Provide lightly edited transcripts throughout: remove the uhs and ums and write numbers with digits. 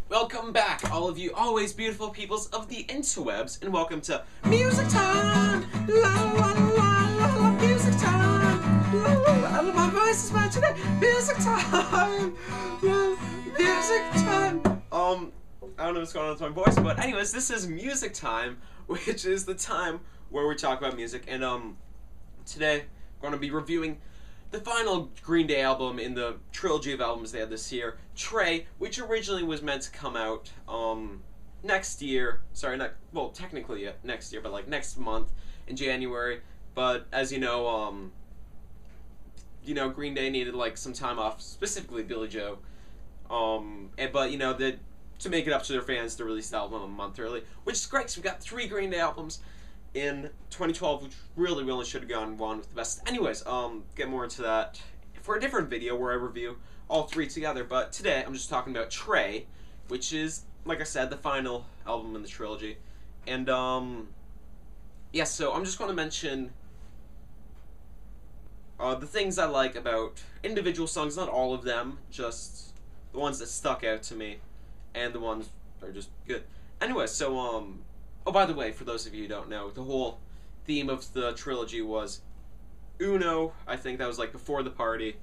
Welcome back, all of you always beautiful peoples of the interwebs, and welcome to Music Time! La la la la la, Music Time! La la la, my voice is bad today! Music Time! Music Time! I don't know what's going on with my voice, but anyways, this is Music Time, which is the time where we talk about music, and today we're going to be reviewing the final Green Day album in the trilogy of albums they had this year, Trey, which originally was meant to come out next year. Sorry, well, technically next year, but like next month in January. But as you know, Green Day needed like some time off, specifically Billy Joe. But to make it up to their fans, they released the album a month early, which is great. So we got 3 Green Day albums in 2012, which really we only should have gone one with the best. Anyways, get more into that for a different video where I review all 3 together. But today I'm just talking about Trey, which is, like I said, the final album in the trilogy. And yeah, so I'm just going to mention the things I like about individual songs, not all of them, just the ones that stuck out to me, and the ones that are just good. Anyway, so oh, by the way, for those of you who don't know, the whole theme of the trilogy was Uno. I think that was like before the party,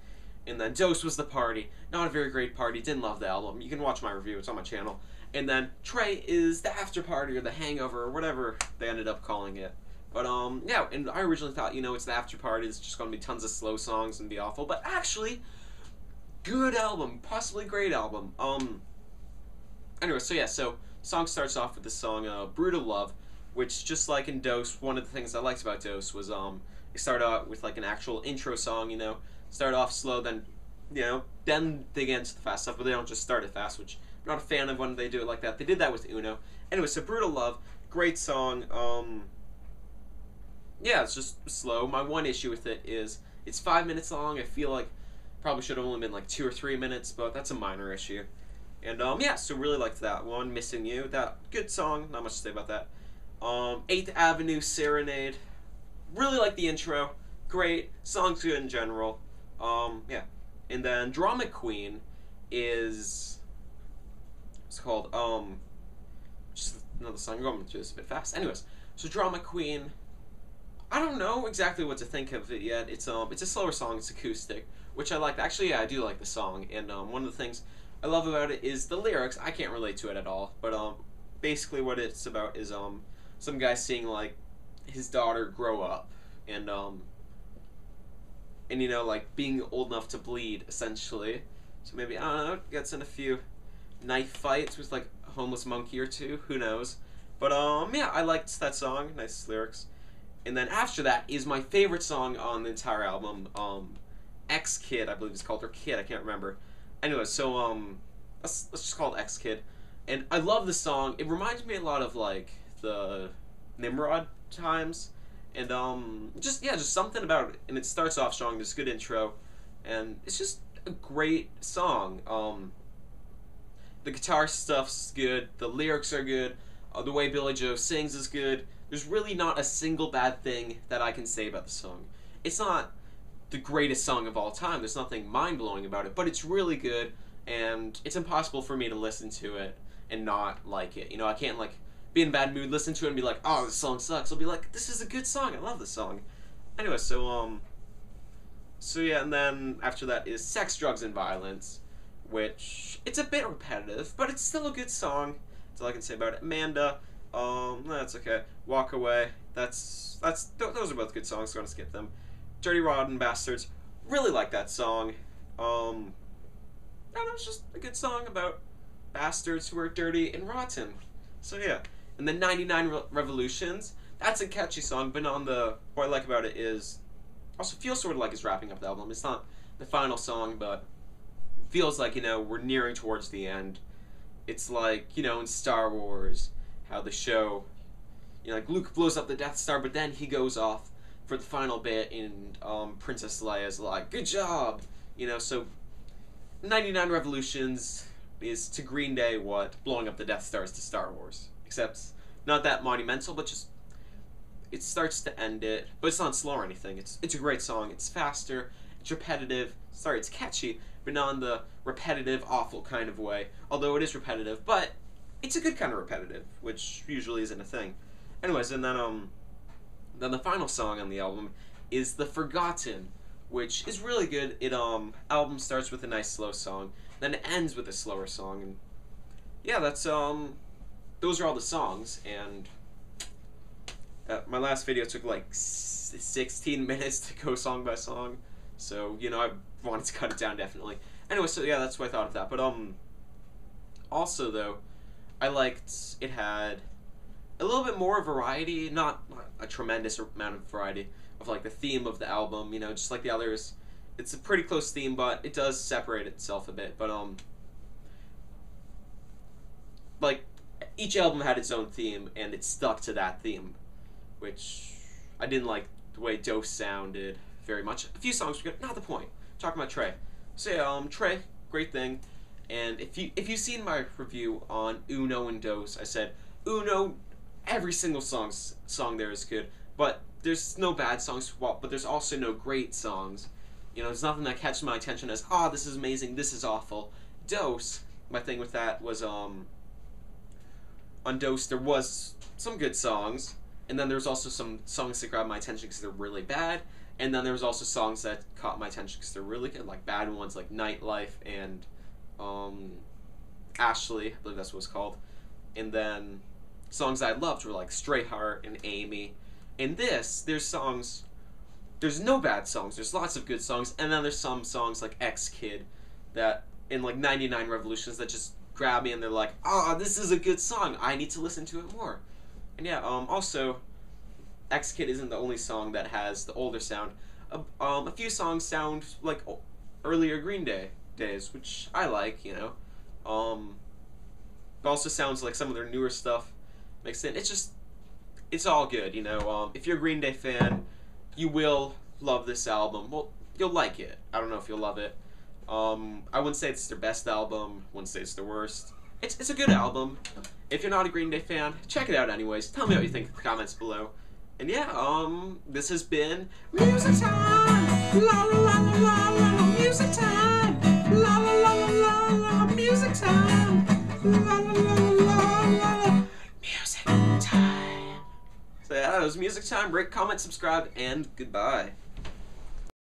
and then Dos was the party. Not a very great party. Didn't love the album. You can watch my review. It's on my channel. And then Trey is the after party or the hangover or whatever they ended up calling it. But yeah, and I originally thought, it's the after party. It's just gonna be tons of slow songs and be awful. But actually, good album, possibly great album. Anyway, so yeah, so song starts off with the song Brutal Love, which, just like in Dose, one of the things I liked about Dose was it started out with like an actual intro song, start off slow, then then they get into the fast stuff, but they don't just start it fast, which I'm not a fan of when they do it like that. They did that with Uno. Anyway, so Brutal Love, great song. Yeah, it's just slow. My one issue with it is it's 5 minutes long. I feel like probably should have only been like 2 or 3 minutes, but that's a minor issue. And yeah, so really liked that one, Missing You. That good song, not much to say about that. 8th Avenue Serenade, really like the intro, great, song's good in general. Yeah. And then Drama Queen is, it's called, just another song. I'm going through this a bit fast. Anyways, so Drama Queen, I don't know exactly what to think of it yet. It's a slower song, it's acoustic, which I like. Actually, yeah, I do like the song, and one of the things I love about it is the lyrics. I can't relate to it at all, but basically what it's about is some guy seeing like his daughter grow up, and like being old enough to bleed, essentially. So maybe, I don't know, gets in a few knife fights with like a homeless monkey or two, who knows. But yeah, I liked that song, nice lyrics. And then after that is my favorite song on the entire album, X Kid, I believe it's called, or Kid, I can't remember. Anyway, so let's just call it X Kid, and I love the song. It reminds me a lot of like the Nimrod times, and just something about it. And it starts off strong. There's a good intro, and it's just a great song. The guitar stuff's good. The lyrics are good. The way Billy Joe sings is good. There's really not a single bad thing that I can say about the song. It's not the greatest song of all time. There's nothing mind-blowing about it, but it's really good, and it's impossible for me to listen to it and not like it. I can't like be in a bad mood, listen to it, and be like, oh, this song sucks. I'll be like, this is a good song. I love this song. Anyway, so yeah, and then after that is Sex, Drugs, and Violence, which it's a bit repetitive, but it's still a good song. That's all I can say about it. Amanda, that's okay. Walk Away. Those are both good songs. So I'm gonna skip them. Dirty Rotten Bastards, really like that song. I don't know, it's just a good song about bastards who are dirty and rotten. So yeah. And then 99 Revolutions, that's a catchy song, but what I like about it is, also feels sort of like it's wrapping up the album. It's not the final song, but it feels like, we're nearing towards the end. It's like, in Star Wars, how the show, like Luke blows up the Death Star, but then he goes off for the final bit, and Princess Leia's like, good job! So 99 Revolutions is to Green Day what blowing up the Death Star is to Star Wars. Except not that monumental, but just it starts to end it. But it's not slow or anything. It's a great song. It's faster, it's repetitive, it's catchy, but not in the repetitive, awful kind of way. Although it is repetitive, but it's a good kind of repetitive, which usually isn't a thing. Anyways, and then the final song on the album is The Forgotten, which is really good. It album starts with a nice slow song, then it ends with a slower song, and yeah, that's those are all the songs. And my last video took like 16 minutes to go song by song, so you know I wanted to cut it down definitely. Anyway, so yeah, that's what I thought of that. But also though, I liked it had a little bit more variety, not a tremendous amount of variety of like the theme of the album. You know, just like the others, it's a pretty close theme, but it does separate itself a bit. But like each album had its own theme, and it stuck to that theme, which I didn't like the way Dose sounded very much. A few songs were good, not the point. I'm talking about Trey. So yeah, Trey, great thing. And if you've seen my review on Uno and Dose, I said Uno, every single song there is good, but there's no bad songs, but there's also no great songs. You know, there's nothing that catches my attention as, oh, this is amazing, this is awful. Dose, my thing with that was, on Dose there was some good songs, and then there was also some songs that grabbed my attention because they're really bad, and then there was also songs that caught my attention because they're really good, like bad ones like Nightlife and Ashley, I believe that's what it's called. And then songs I loved were like Stray Heart and Amy. In this, there's no bad songs, there's lots of good songs, and then there's some songs like X-Kid that, in like 99 Revolutions, that just grab me and they're like, ah, this is a good song, I need to listen to it more. And yeah, also, X-Kid isn't the only song that has the older sound. A few songs sound like earlier Green Day days, which I like, you know. It also sounds like some of their newer stuff mixed in. It's all good, you know. If you're a Green Day fan, you will love this album. Well, you'll like it. I don't know if you'll love it. I wouldn't say it's their best album. Wouldn't say it's their worst. It's a good album. If you're not a Green Day fan, check it out anyways. Tell me what you think in the comments below. And yeah, this has been Music Time! La la la la la la, Music Time! La la la la la la, Music Time! La la la la la la, Music Time! So yeah, that was Music Time. Rate, comment, subscribe, and goodbye.